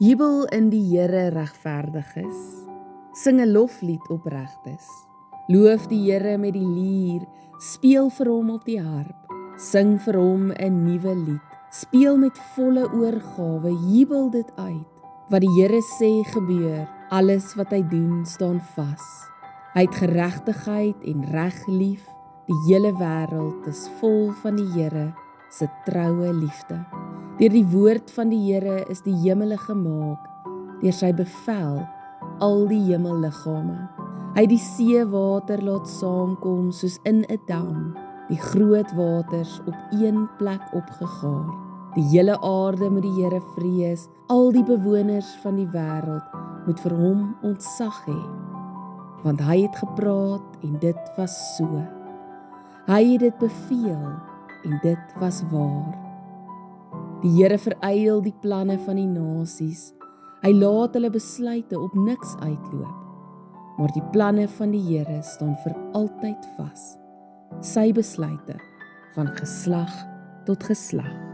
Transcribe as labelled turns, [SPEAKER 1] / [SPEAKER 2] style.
[SPEAKER 1] Jubel in die Here regverdiges, sing 'n loflied opregtes. Loof die Here met die lier, speel vir hom op die harp, sing vir hom 'n nuwe lied, speel met volle oorgawe, jubel dit uit. Wat die Here sê gebeur, alles wat hy doen staan vas. Hy het geregtigheid en reg lief, die hele wêreld is vol van die Here se troue liefde. Deur die woord van die Here is die hemele gemaak, deur sy bevel al die hemelliggame. Hy het die seewater laat saamkom soos in 'n dam, die groot waters op een plek opgegaar. Die hele aarde moet die Here vrees, al die bewoners van die wêreld moet vir hom ontzag hê. Want hy het gepraat en dit was so. Hy het dit beveel en dit was waar. Die Here veryl die planne van die nasies. Hy laat hulle besluite op niks uitloop. Maar die planne van die Here staan vir altyd vas. Sy besluite van geslag tot geslag.